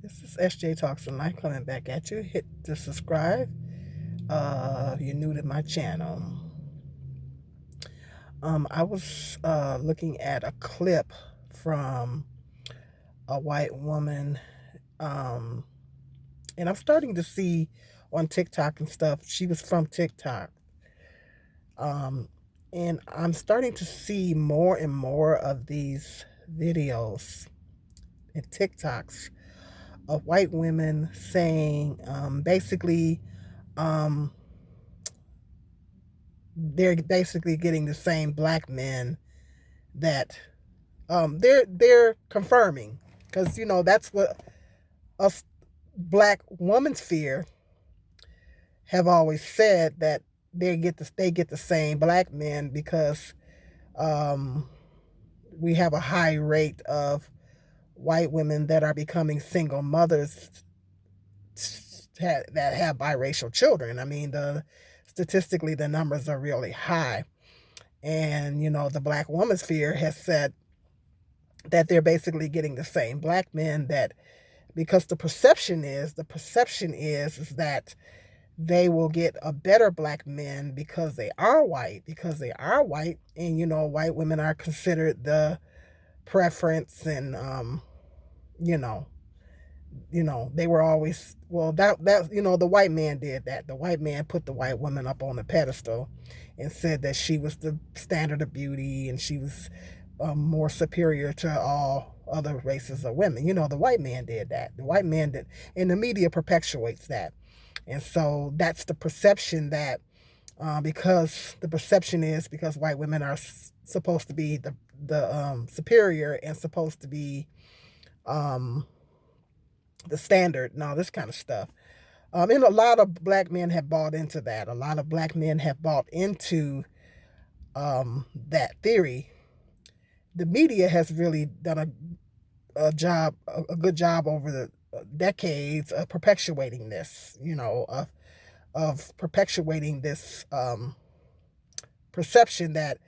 This is SJ Talks and Life coming back at you. Hit the subscribe if you're new to my channel. I was looking at a clip from a white woman, um, and I'm starting to see on TikTok and stuff. She was from TikTok, um, and I'm starting to see more and more of these videos and TikToks of white women saying basically um, they're basically getting the same black men that they're confirming, because that's what us black women's fear have always said, that they get the same black men because um, we have a high rate of white women that are becoming single mothers that have biracial children. I mean, the statistically the numbers are really high. And the black woman's fear has said that they're basically getting the same black men, that because the perception is that they will get a better black men because they are white, and white women are considered the preference. And you know they were always, well, that the white man did that. The white man put the white woman up on a pedestal and said that she was the standard of beauty, and she was more superior to all other races of women. The white man did that. The white man did, and the media perpetuates that. And so that's the perception, that because the perception is because white women are supposed to be the superior, and supposed to be um, the standard and all this kind of stuff. And a lot of black men have bought into that. A lot of black men have bought into that theory. The media has really done a good job over the decades of perpetuating this, of perpetuating this perception that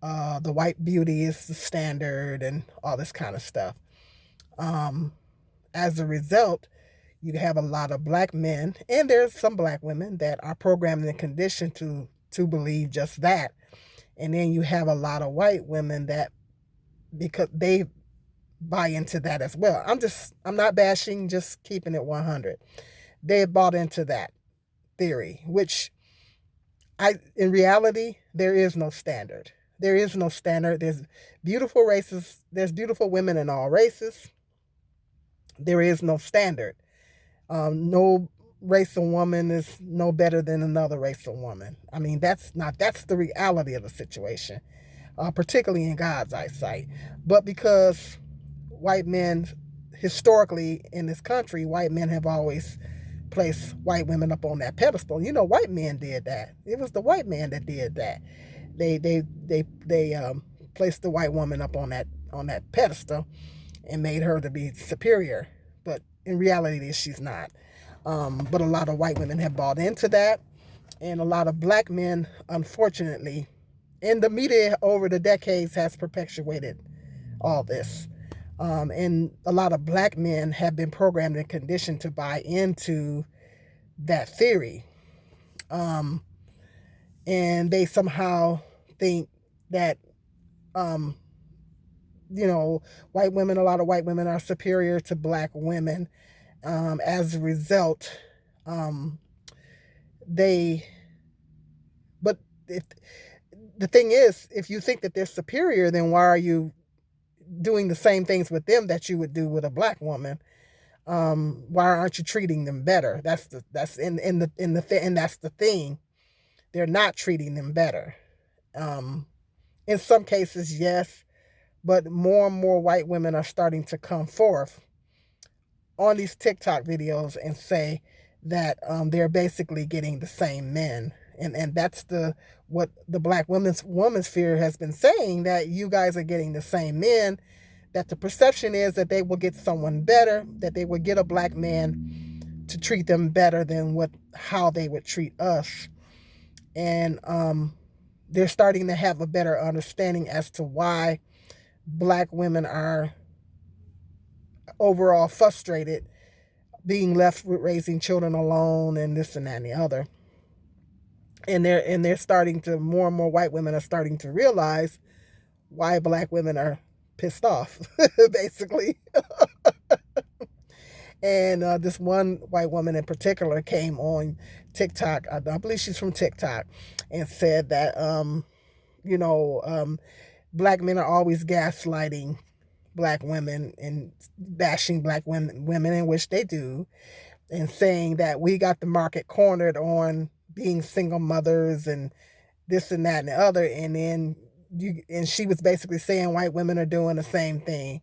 the white beauty is the standard and all this kind of stuff. Um, as a result, you have a lot of black men, and there's some black women that are programmed and conditioned to believe just that. And then you have a lot of white women that, because they buy into that as well. I'm not bashing, just keeping it 100. They bought into that theory, which in reality, there is no standard. There is no standard. There's beautiful races. There's beautiful women in all races. There is no standard. No race of woman is no better than another race of woman. I mean, that's the reality of the situation, particularly in God's eyesight. But because white men, historically in this country, white men have always placed white women up on that pedestal. White men did that. It was the white man that did that. They placed the white woman up on that pedestal and made her to be superior. But in reality, she's not. But a lot of white women have bought into that, and a lot of black men, unfortunately, and the media over the decades has perpetuated all this. And a lot of black men have been programmed and conditioned to buy into that theory. Um, and they somehow think that, um, a lot of white women are superior to black women. As a result, um, they, but if the thing is, if you think that they're superior, then why are you doing the same things with them that you would do with a black woman? Why aren't you treating them better? And that's the thing. They're not treating them better. Um, in some cases, yes, but more and more white women are starting to come forth on these TikTok videos and say that they're basically getting the same men. And that's what the black woman's fear has been saying, that you guys are getting the same men, that the perception is that they will get someone better, that they will get a black man to treat them better than how they would treat us. And they're starting to have a better understanding as to why black women are overall frustrated being left with raising children alone and this and that and the other. And they're starting to, more and more white women are starting to realize why black women are pissed off, basically. And this one white woman in particular came on TikTok. I believe she's from TikTok, and said that black men are always gaslighting black women and bashing black women, in which they do, and saying that we got the market cornered on being single mothers and this and that and the other. And then she was basically saying white women are doing the same thing.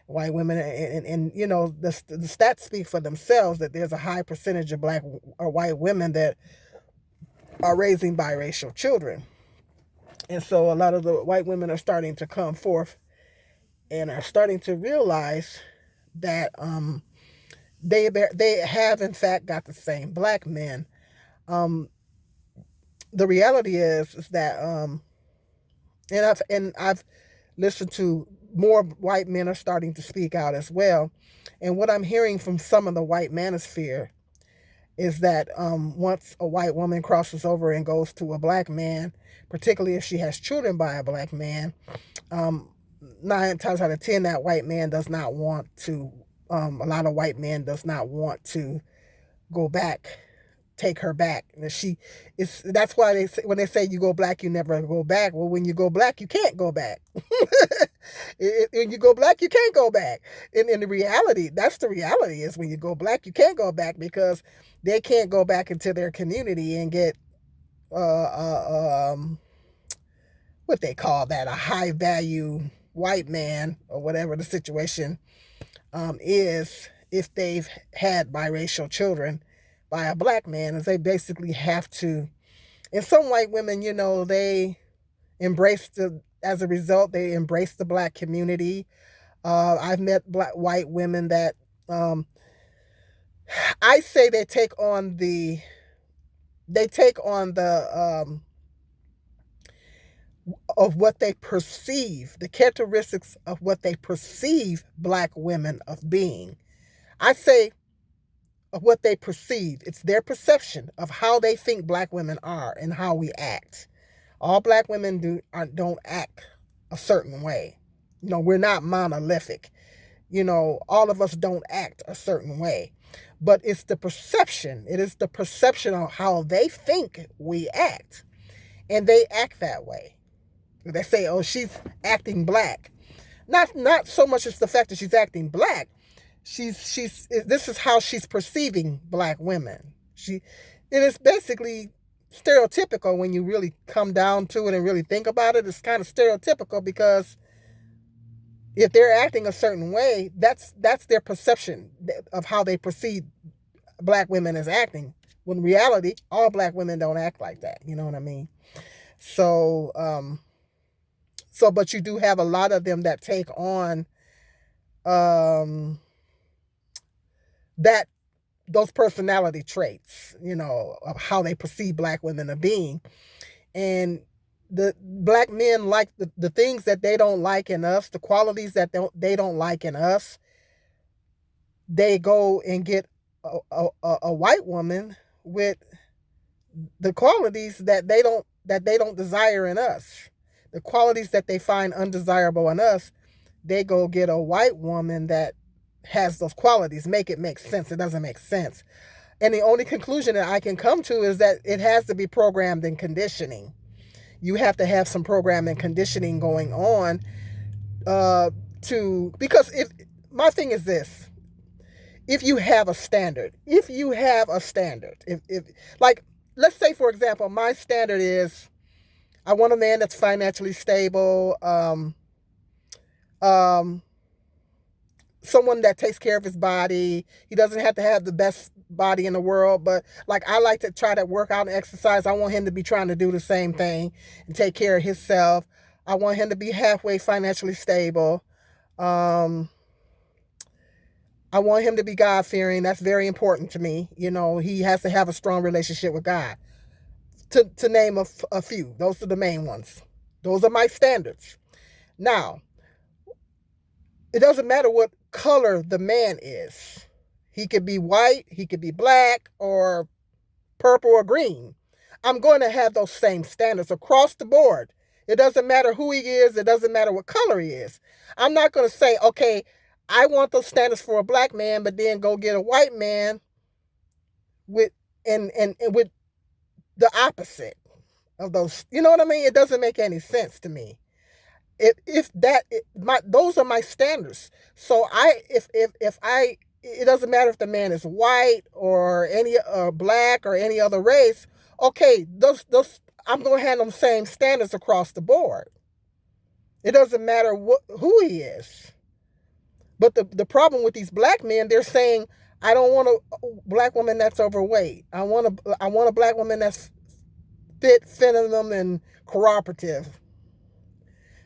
White women, and the stats speak for themselves, that there's a high percentage of black or white women that are raising biracial children. And so a lot of the white women are starting to come forth and are starting to realize that they have in fact got the same black men. The reality is that I've listened to more white men are starting to speak out as well. And what I'm hearing from some of the white manosphere is that once a white woman crosses over and goes to a black man, particularly if she has children by a black man, 9 times out of 10, that white man does not want to, a lot of white men does not want to go back, take her back. That's why they say, when they say you go black, you never go back. Well, when you go black, you can't go back. When you go black, you can't go back. In the reality, that's the reality, is when you go black, you can't go back, because they can't go back into their community and get what they call that, a high value white man, or whatever the situation is, if they've had biracial children by a black man, is they basically have to. And some white women, they as a result, they embrace the black community. I've met white women that I say they take on the of what they perceive, the characteristics of what they perceive black women of being. I say of what they perceive. It's their perception of how they think black women are and how we act. All black women don't act a certain way. We're not monolithic. All of us don't act a certain way. But it's the perception. It is the perception of how they think we act. And they act that way. They say, oh, she's acting black. Not so much as the fact that she's acting black. This is how she's perceiving black women. It is basically stereotypical when you really come down to it and really think about it. It's kind of stereotypical, because if they're acting a certain way, that's their perception of how they perceive black women as acting. When in reality, all black women don't act like that. You know what I mean? So, but you do have a lot of them that take on those personality traits, of how they perceive black women as being. And the black men like the things that they don't like in us, the qualities that they don't like in us. They go and get a white woman with the qualities that they don't desire in us. The qualities that they find undesirable in us, they go get a white woman that has those qualities. Make it make sense. It doesn't make sense. And the only conclusion that I can come to is that it has to be programmed in conditioning. You have to have some programming and conditioning going on because my thing is this: if you have a standard, if like, let's say, for example, my standard is, I want a man that's financially stable, someone that takes care of his body. He doesn't have to have the best body in the world, but like, I like to try to work out and exercise. I want him to be trying to do the same thing and take care of himself. I want him to be halfway financially stable. I want him to be God-fearing. That's very important to me. He has to have a strong relationship with God. To name a few. Those are the main ones. Those are my standards. Now, it doesn't matter what color the man is. He could be white, he could be black, or purple or green. I'm going to have those same standards across the board. It doesn't matter who he is, it doesn't matter what color he is. I'm not going to say, okay, I want those standards for a black man, but then go get a white man with and with the opposite of those. You know what I mean? It doesn't make any sense to me. If that those are my standards. So if I it doesn't matter if the man is white or any black or any other race. Okay, those I'm going to have them same standards across the board. It doesn't matter who he is. But the problem with these black men, they're saying, I don't want a black woman that's overweight. I want a black woman that's fit, feminine, and cooperative,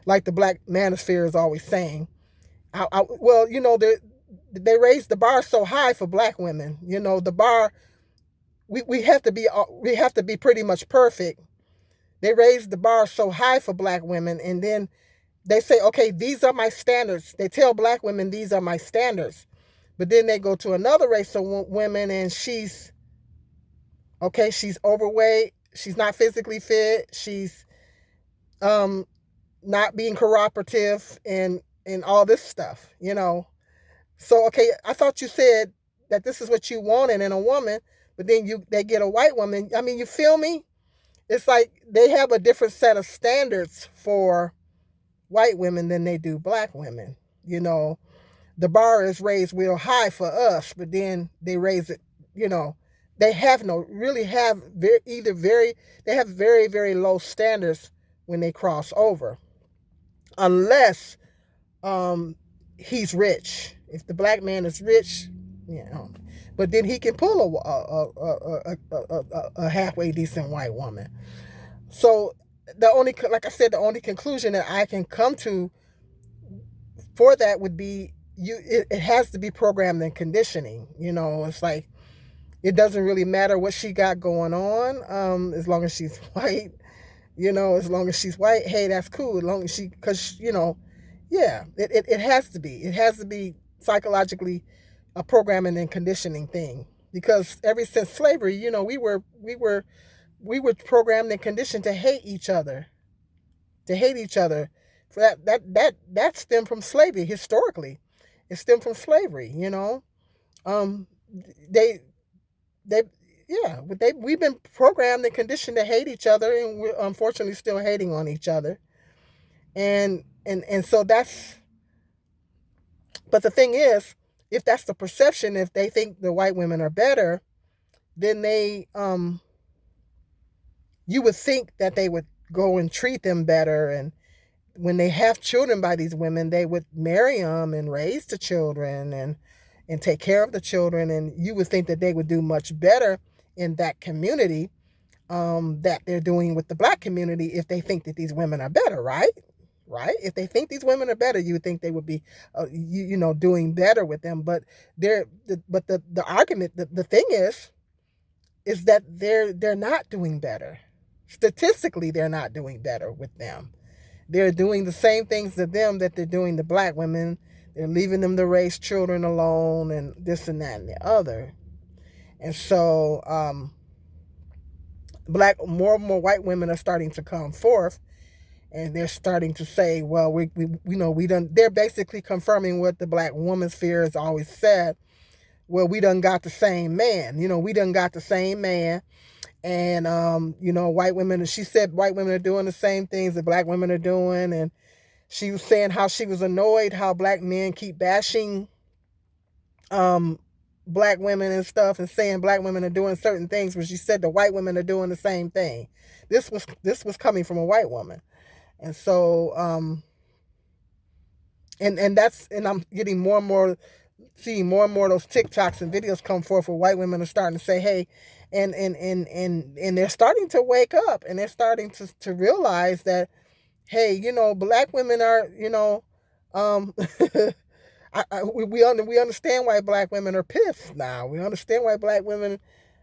like the black manosphere is always saying. Well, they raised the bar so high for black women. The bar, we have to be pretty much perfect. They raised the bar so high for black women, and then they say, okay, these are my standards. They tell black women these are my standards. But then they go to another race of women, and she's overweight. She's not physically fit. She's not being cooperative and all this stuff, So, okay, I thought you said that this is what you wanted in a woman, but then they get a white woman. I mean, you feel me? It's like they have a different set of standards for white women than they do black women. The bar is raised real high for us, but then they raise it, they have they have very, very low standards when they cross over. Unless he's rich. If the black man is rich, but then he can pull a halfway decent white woman. So like I said, the only conclusion that I can come to for that would be it has to be programmed and conditioning. It's like it doesn't really matter what she got going on, as long as she's white. As long as she's white, hey, that's cool. As long as because it has to be. It has to be psychologically a programming and conditioning thing. Because ever since slavery, we were programmed and conditioned to hate each other. For that stemmed from slavery historically. It stemmed from slavery. We've been programmed and conditioned to hate each other, and we're unfortunately still hating on each other. And so but the thing is, if that's the perception, if they think the white women are better, then you would think that they would go and treat them better, and when they have children by these women, they would marry them and raise the children and take care of the children, and you would think that they would do much better in that community that they're doing with the black community if they think that these women are better, right? If they think these women are better, you would think they would be, doing better with them. But the argument, the thing is that they're not doing better. Statistically, they're not doing better with them. They're doing the same things to them that they're doing to black women. They're leaving them to raise children alone and this and that and the other. And so more and more white women are starting to come forth, and they're starting to say, well, we done. They're basically confirming what the black woman sphere has always said. Well, we done got the same man. We done got the same man. And, white women, she said white women are doing the same things that black women are doing. And she was saying how she was annoyed how black men keep bashing black women and stuff, and saying black women are doing certain things, but she said the white women are doing the same thing. This was coming from a white woman. And so, and I'm getting more and more, seeing more and more of those TikToks and videos come forth where white women are starting to say, hey, and they're starting to wake up, and they're starting to realize that, hey, black women are, we understand why black women are pissed now. We understand why black women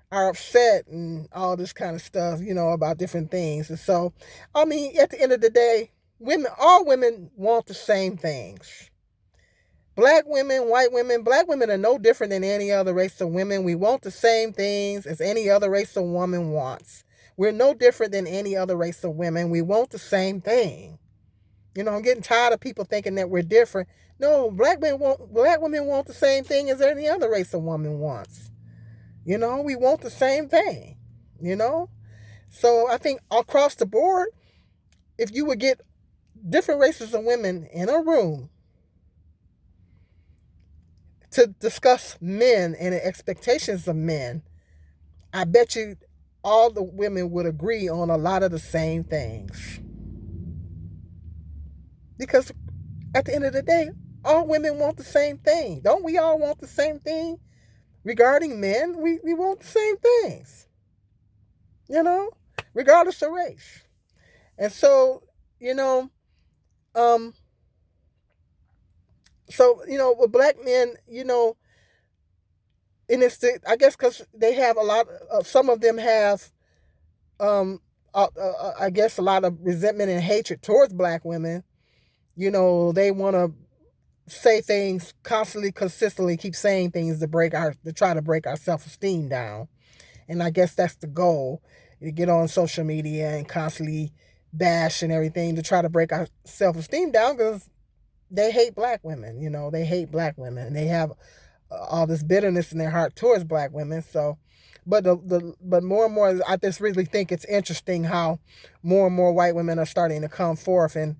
are upset and all this kind of stuff, about different things. And so, I mean, at the end of the day, all women want the same things. Black women, white women, black women are no different than any other race of women. We want the same things as any other race of woman wants. We're no different than any other race of women. We want the same thing. I'm getting tired of people thinking that we're different. No, black women want the same thing as any other race of woman wants. We want the same thing. So I think across the board, if you would get different races of women in a room to discuss men and the expectations of men, I bet you all the women would agree on a lot of the same things. Because at the end of the day, all women want the same thing. Don't we all want the same thing? Regarding men, we want the same things, regardless of race. And so, with black men, and I guess because they have a lot, some of them have, I guess, a lot of resentment and hatred towards black women. They want to say things constantly, consistently, keep saying things to try to break our self-esteem down. And I guess that's the goal, to get on social media and constantly bash and everything to try to break our self-esteem down, because they hate black women. They hate black women, and they have all this bitterness in their heart towards black women. So, but but more and more, I just really think it's interesting how more and more white women are starting to come forth and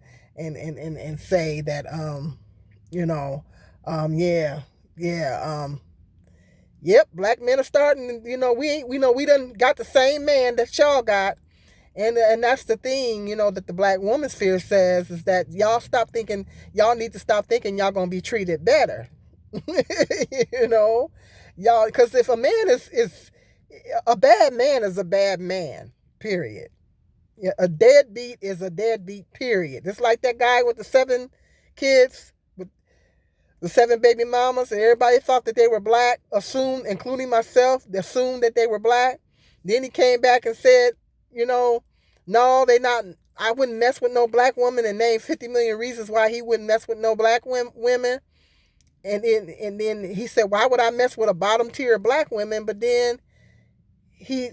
say that yep, black men are starting. We done got the same man that y'all got. And that's the thing, that the Black Women's Sphere says, is that y'all need to stop thinking y'all gonna be treated better. Y'all, because if a man is a bad man is a bad man, period. Yeah, a deadbeat is a deadbeat, period. Just like that guy with the 7 kids, with the 7 baby mamas, and everybody thought that they were black, including myself, assumed that they were black. Then he came back and said, no, they not. I wouldn't mess with no black woman, and name 50 million reasons why he wouldn't mess with no black women. And then he said, why would I mess with a bottom tier of black women? But then he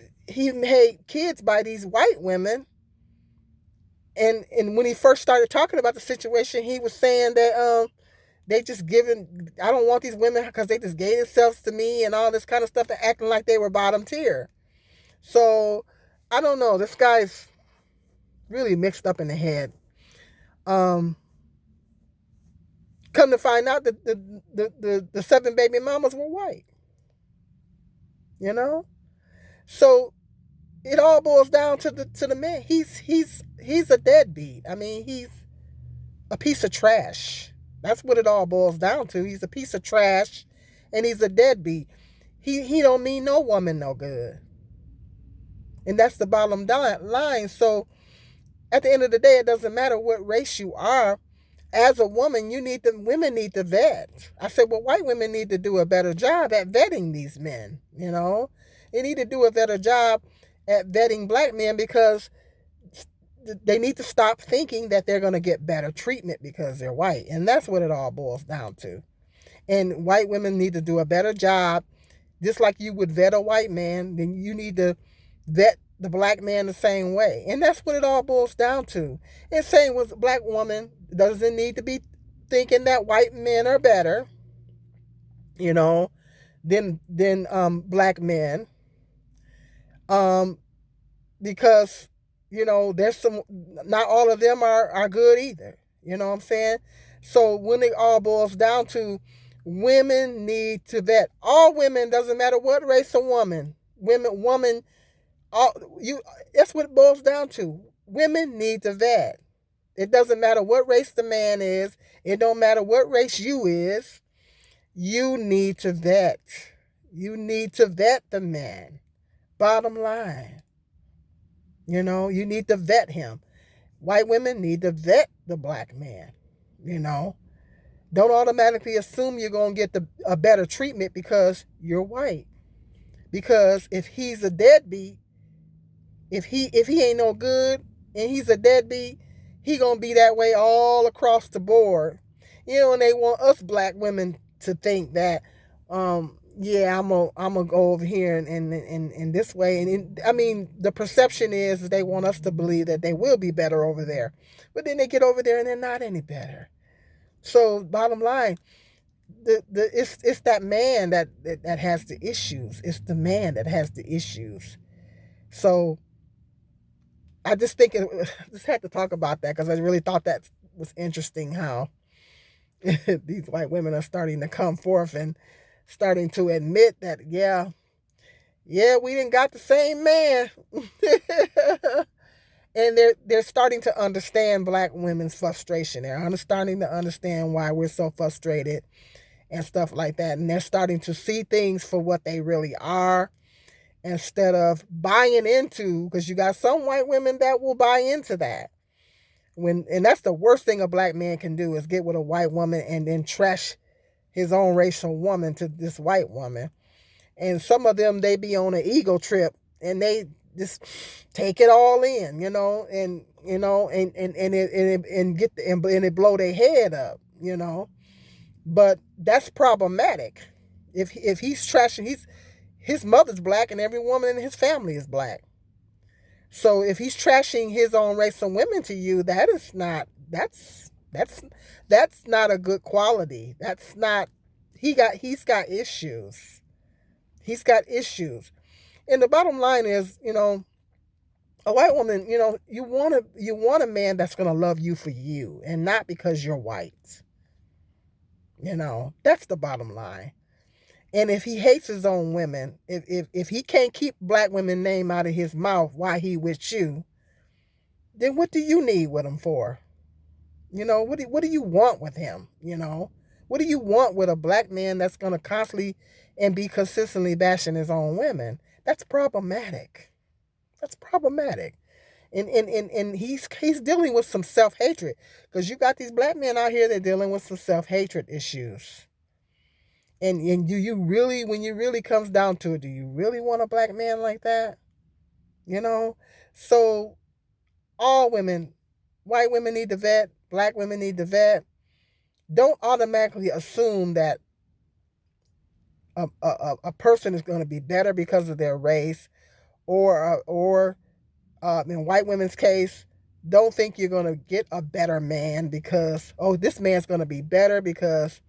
made kids by these white women. And when he first started talking about the situation, he was saying that they just I don't want these women because they just gave themselves to me and all this kind of stuff, and acting like they were bottom tier. So I don't know. This guy's really mixed up in the head. Come to find out that the 7 baby mamas were white. So it all boils down to the man. He's a deadbeat. I mean, he's a piece of trash. That's what it all boils down to. He's a piece of trash, and he's a deadbeat. He don't mean no woman no good. And that's the bottom line. So at the end of the day, it doesn't matter what race you are. As a woman, women need to vet. I said, well, white women need to do a better job at vetting these men. They need to do a better job at vetting black men, because they need to stop thinking that they're going to get better treatment because they're white. And that's what it all boils down to. And white women need to do a better job, just like you would vet a white man. Then you need to vet the black man the same way. And that's what it all boils down to. And same with black woman, doesn't need to be thinking that white men are better, than black men. Because, there's not all of them are good either. You know what I'm saying? So when it all boils down to, women need to vet. All women, doesn't matter what race of woman, that's what it boils down to. Women need to vet. It doesn't matter what race the man is. It don't matter what race you is. You need to vet. You need to vet the man. Bottom line. You need to vet him. White women need to vet the black man. Don't automatically assume you're going to get a better treatment because you're white. Because if he's a deadbeat, if he ain't no good and he's a deadbeat, he going to be that way all across the board. And they want us black women to think that, yeah, I'm gonna go over here and this way. I mean, the perception is they want us to believe that they will be better over there, but then they get over there and they're not any better. So bottom line, it's that man that has the issues. It's the man that has the issues. So I just think just had to talk about that because I really thought that was interesting how these white women are starting to come forth and starting to admit that we didn't got the same man. And they're starting to understand black women's frustration. They're starting to understand why we're so frustrated and stuff like that. And they're starting to see things for what they really are instead of buying into, because you got some white women that will buy into that. And that's the worst thing a black man can do, is get with a white woman and then trash his own racial woman to this white woman. And some of them, they be on an ego trip and they just take it all in, and it blow their head up, But that's problematic. If he's trashing, his mother's black and every woman in his family is black. So if he's trashing his own race of women to you, that's not a good quality. He's got issues. He's got issues. And the bottom line is, a white woman, you want a man that's going to love you for you and not because you're white. That's the bottom line. And if he hates his own women, if he can't keep black women's name out of his mouth while he with you, then what do you need with him for? What do you want with him? What do you want with a black man that's going to constantly and be consistently bashing his own women? That's problematic. That's problematic. And he's dealing with some self-hatred, because you got these black men out here that are dealing with some self-hatred issues. And do you really, when you really comes down to it, do you really want a black man like that? So all women, white women need to vet, black women need to vet. Don't automatically assume that a person is going to be better because of their race, or in white women's case, don't think you're going to get a better man because, this man's going to be better because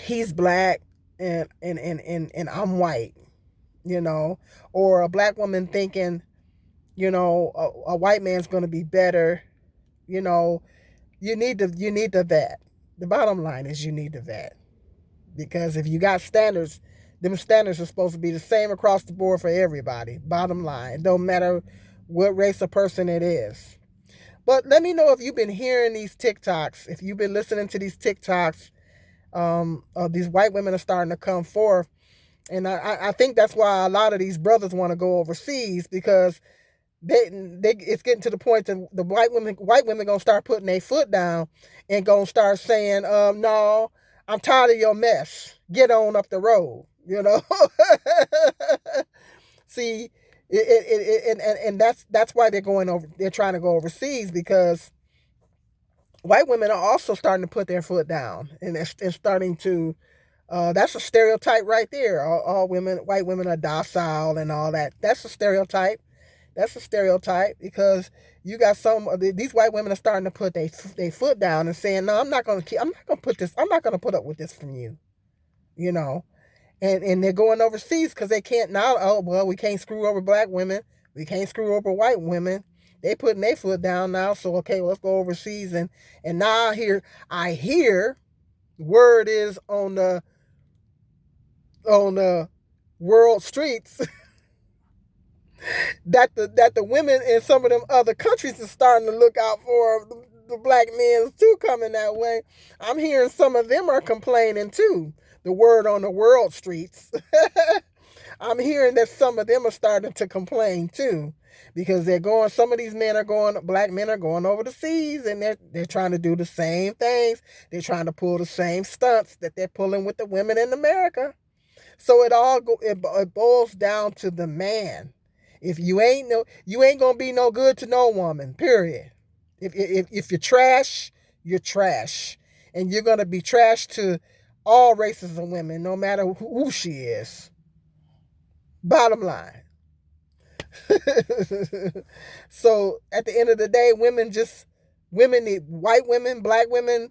he's black and I'm white, or a black woman thinking, a white man's going to be better. You need to vet. The bottom line is you need to vet, because if you got standards, them standards are supposed to be the same across the board for everybody. Bottom line, it don't matter what race or person it is. But let me know if you've been hearing these TikToks, if you've been listening to these TikToks. These white women are starting to come forth, and I think that's why a lot of these brothers want to go overseas, because it's getting to the point that the white women gonna start putting their foot down and gonna start saying, no, I'm tired of your mess. Get on up the road, See, and that's why they're trying to go overseas, because white women are also starting to put their foot down, and they're starting to. That's a stereotype right there. All white women are docile and all that. That's a stereotype. That's a stereotype, because you got these white women are starting to put their foot down and saying, no, I'm not going to put up with this from you, and they're going overseas because they can't now. We can't screw over black women. We can't screw over white women. They putting their foot down now. So, okay, let's go overseas. And now I hear word is on the world streets that the women in some of them other countries are starting to look out for the black men too, coming that way. I'm hearing some of them are complaining too. The word on the world streets. I'm hearing that some of them are starting to complain too, because some of these black men are going over the seas, and they're trying to do the same things. They're trying to pull the same stunts that they're pulling with the women in America. So it boils down to the man. If you ain't gonna be no good to no woman, period. If you're trash, you're trash. And you're going to be trash to all races of women, no matter who she is. Bottom line. So at the end of the day, women need white women, black women,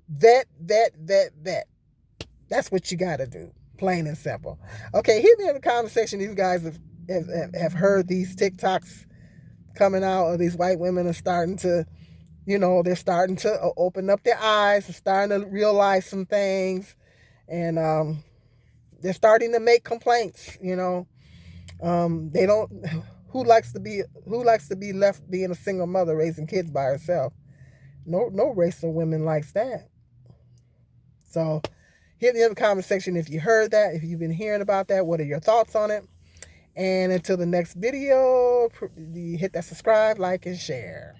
vet. That's what you got to do. Plain and simple. Okay, hit me in the comment section. These guys have heard these TikToks coming out, or these white women are starting to, they're starting to open up their eyes, they're starting to realize some things, and they're starting to make complaints. They don't. Who likes to be left being a single mother raising kids by herself? No race of women likes that. So hit me in the comment section if you heard that, if you've been hearing about that, what are your thoughts on it? And until the next video, hit that subscribe, like, and share.